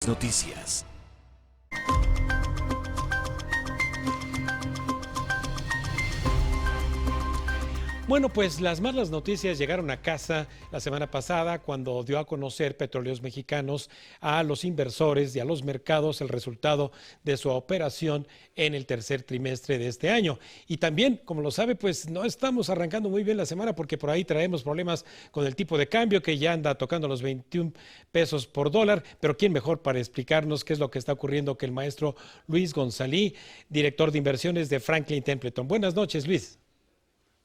noticias. Bueno, pues las malas noticias llegaron a casa la semana pasada cuando dio a conocer Petróleos Mexicanos a los inversores y a los mercados el resultado de su operación en el tercer trimestre de este año. Y también, como lo sabe, pues no estamos arrancando muy bien la semana porque por ahí traemos problemas con el tipo de cambio que ya anda tocando los 21 pesos por dólar. Pero ¿quién mejor para explicarnos qué es lo que está ocurriendo que el maestro Luis González, director de inversiones de Franklin Templeton? Buenas noches, Luis.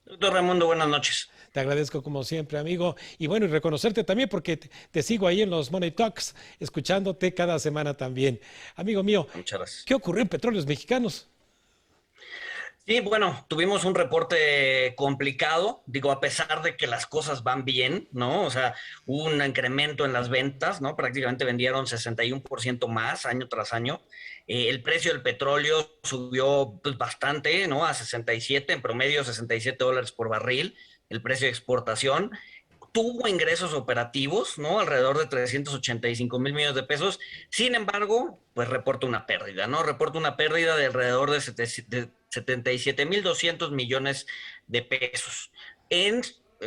Doctor Raimundo, buenas noches. Te agradezco como siempre, amigo. Y bueno, y reconocerte también porque te sigo ahí en los Money Talks, escuchándote cada semana también. Amigo mío, Muchas gracias. ¿qué ocurrió en Petróleos Mexicanos? Sí, bueno, tuvimos un reporte complicado, digo, a pesar de que las cosas van bien, ¿no? O sea, hubo un incremento en las ventas, ¿no? Prácticamente vendieron 61% más año tras año. El precio del petróleo subió pues, bastante, ¿no? A 67, en promedio $67 por barril, el precio de exportación. Tuvo ingresos operativos, ¿no? Alrededor de 385 mil millones de pesos. Sin embargo, pues reporta una pérdida, ¿no? Reporta una pérdida de alrededor de 77.200 millones de pesos.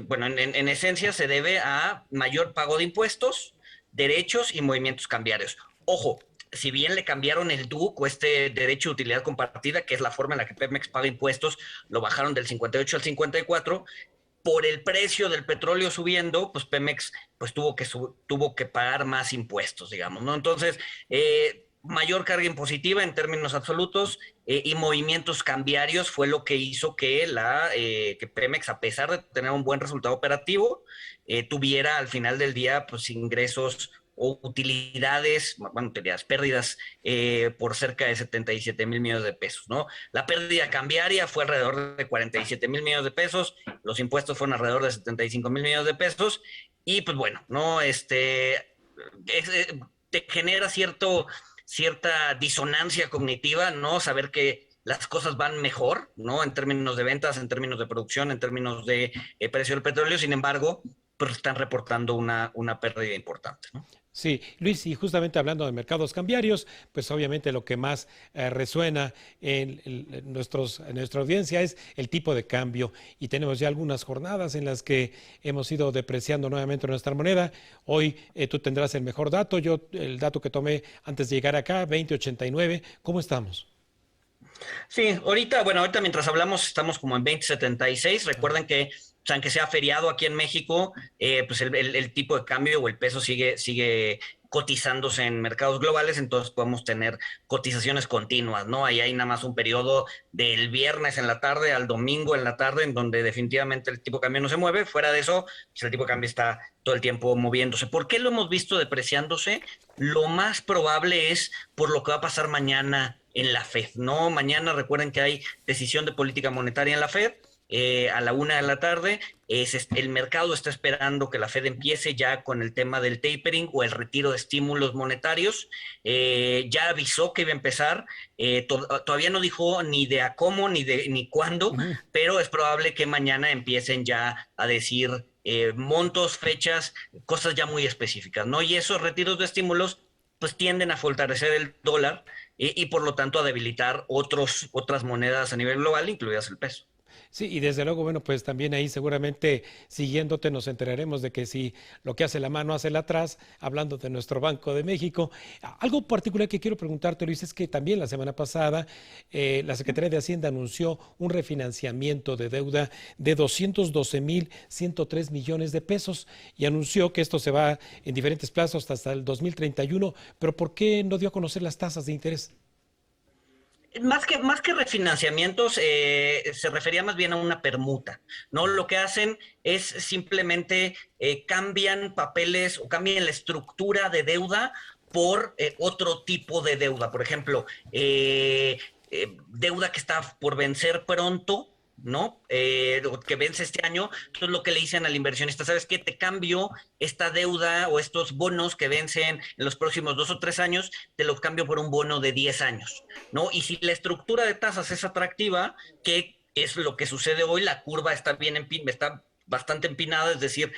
Bueno, en esencia se debe a mayor pago de impuestos, derechos y movimientos cambiarios. Ojo, si bien le cambiaron el DUC o este derecho de utilidad compartida, que es la forma en la que Pemex paga impuestos, lo bajaron del 58 al 54, por el precio del petróleo subiendo, pues Pemex pues tuvo que pagar más impuestos, digamos, ¿no? Entonces, mayor carga impositiva en términos absolutos y movimientos cambiarios fue lo que hizo que Pemex, a pesar de tener un buen resultado operativo, tuviera al final del día pues ingresos o utilidades, bueno, utilidades, pérdidas por cerca de 77 mil millones de pesos, ¿no? La pérdida cambiaria fue alrededor de 47 mil millones de pesos, los impuestos fueron alrededor de 75 mil millones de pesos, y pues bueno, ¿no? Te genera cierta disonancia cognitiva, ¿no? Saber que las cosas van mejor, ¿no? En términos de ventas, en términos de producción, en términos de precio del petróleo, sin embargo, pues están reportando una pérdida importante, ¿no? Sí, Luis, y justamente hablando de mercados cambiarios, pues obviamente lo que más resuena en nuestra audiencia es el tipo de cambio. Y tenemos ya algunas jornadas en las que hemos ido depreciando nuevamente nuestra moneda. Hoy tú tendrás el mejor dato. Yo el dato que tomé antes de llegar acá, 20.89. ¿Cómo estamos? Sí, ahorita mientras hablamos estamos como en 20.76. Recuerden que, o sea, aunque sea feriado aquí en México, pues el tipo de cambio o el peso sigue cotizándose en mercados globales, entonces podemos tener cotizaciones continuas, ¿no? Ahí hay nada más un periodo del viernes en la tarde al domingo en la tarde, en donde definitivamente el tipo de cambio no se mueve. Fuera de eso, pues el tipo de cambio está todo el tiempo moviéndose. ¿Por qué lo hemos visto depreciándose? Lo más probable es por lo que va a pasar mañana en la Fed, ¿no? Mañana recuerden que hay decisión de política monetaria en la Fed, a la 1 de la tarde. El mercado está esperando que la Fed empiece ya con el tema del tapering o el retiro de estímulos monetarios. Ya avisó que iba a empezar, todavía no dijo ni de a cómo ni cuándo, pero es probable que mañana empiecen ya a decir montos, fechas, cosas ya muy específicas, ¿no? Y esos retiros de estímulos pues tienden a fortalecer el dólar y por lo tanto a debilitar otras monedas a nivel global, incluidas el peso. Sí, y desde luego, bueno, pues también ahí seguramente siguiéndote nos enteraremos de que si lo que hace la mano hace la atrás, hablando de nuestro Banco de México. Algo particular que quiero preguntarte, Luis, es que también la semana pasada la Secretaría de Hacienda anunció un refinanciamiento de deuda de 212.103 millones de pesos y anunció que esto se va en diferentes plazos hasta el 2031, pero ¿por qué no dio a conocer las tasas de interés? Más que refinanciamientos, se refería más bien a una permuta, ¿no? Lo que hacen es simplemente cambian papeles o cambian la estructura de deuda por otro tipo de deuda. Por ejemplo, deuda que está por vencer pronto, ¿no? Que vence este año. Entonces lo que le dicen al inversionista, ¿sabes qué? Te cambio esta deuda o estos bonos que vencen en los próximos 2 o 3 años, te los cambio por un bono de 10 años, ¿no? Y si la estructura de tasas es atractiva, que es lo que sucede hoy, la curva está bastante empinada, es decir,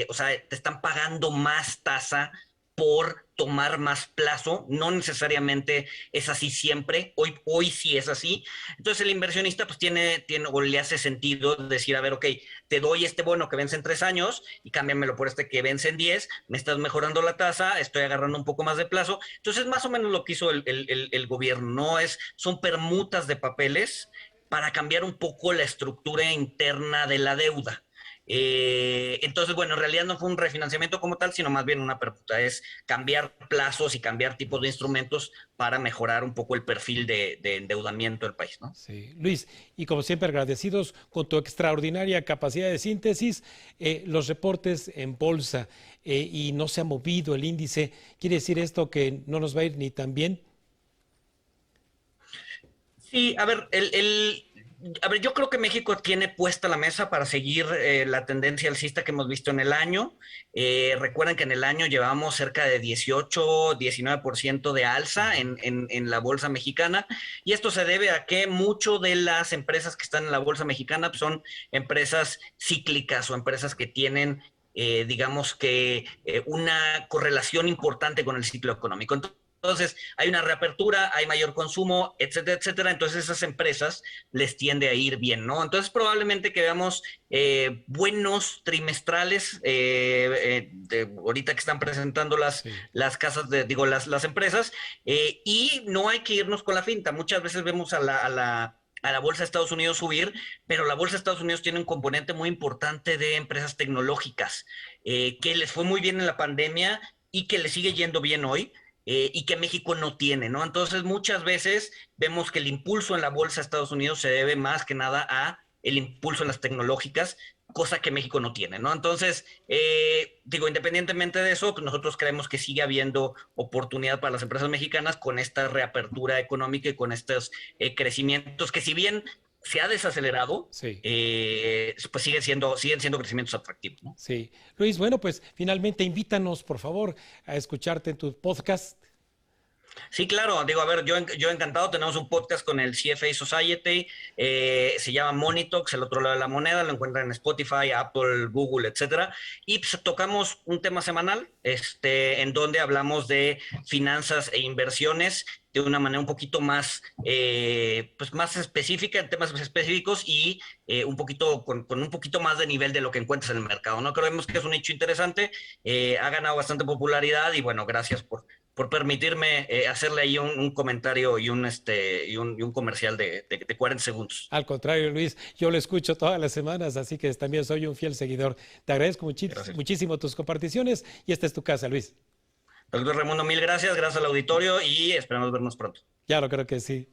o sea, te están pagando más tasa por tomar más plazo. No necesariamente es así siempre. Hoy sí es así. Entonces el inversionista pues tiene o le hace sentido decir, a ver, ok, te doy este bono que vence en 3 años y cámbiamelo por este que vence en 10, me estás mejorando la tasa, estoy agarrando un poco más de plazo. Entonces más o menos lo que hizo el gobierno, ¿no? Son permutas de papeles para cambiar un poco la estructura interna de la deuda. Entonces, bueno, en realidad no fue un refinanciamiento como tal, sino más bien una permuta, es cambiar plazos y cambiar tipos de instrumentos para mejorar un poco el perfil de endeudamiento del país, ¿no? Sí, Luis, y como siempre agradecidos con tu extraordinaria capacidad de síntesis, los reportes en bolsa y no se ha movido el índice, ¿quiere decir esto que no nos va a ir ni tan bien? Sí, a ver, yo creo que México tiene puesta la mesa para seguir la tendencia alcista que hemos visto en el año. Recuerden que en el año llevamos cerca de 18, 19% de alza en la bolsa mexicana, y esto se debe a que mucho de las empresas que están en la bolsa mexicana pues, son empresas cíclicas o empresas que tienen digamos que una correlación importante con el ciclo económico. Entonces, hay una reapertura, hay mayor consumo, etcétera, etcétera. Entonces, esas empresas les tiende a ir bien, ¿no? Entonces, probablemente que veamos buenos trimestrales, ahorita que están presentando Sí. las casas, las empresas, y no hay que irnos con la finta. Muchas veces vemos a la bolsa de Estados Unidos subir, pero la bolsa de Estados Unidos tiene un componente muy importante de empresas tecnológicas, que les fue muy bien en la pandemia y que les sigue yendo bien hoy. Y que México no tiene, ¿no? Entonces, muchas veces vemos que el impulso en la bolsa de Estados Unidos se debe más que nada a el impulso en las tecnológicas, cosa que México no tiene, ¿no? Entonces, independientemente de eso, pues nosotros creemos que sigue habiendo oportunidad para las empresas mexicanas con esta reapertura económica y con estos crecimientos que si bien se ha desacelerado, Sí. pues siguen siendo crecimientos atractivos, ¿no? Sí. Luis, bueno, pues finalmente invítanos, por favor, a escucharte en tu podcast. Sí, claro, a ver, yo encantado, tenemos un podcast con el CFA Society, se llama Monitox, el otro lado de la moneda, lo encuentran en Spotify, Apple, Google, etcétera, y pues tocamos un tema semanal, en donde hablamos de finanzas e inversiones de una manera un poquito más, pues más específica, en temas específicos y un poquito con un poquito más de nivel de lo que encuentras en el mercado, ¿no? Creemos que es un nicho interesante, ha ganado bastante popularidad y bueno, gracias por permitirme hacerle ahí un comentario y un comercial de 40 segundos. Al contrario, Luis, yo lo escucho todas las semanas, así que también soy un fiel seguidor. Te agradezco Gracias. muchísimo tus comparticiones y esta es tu casa, Luis. Doctor Raimundo, mil gracias al auditorio y esperamos vernos pronto. Ya lo creo que sí.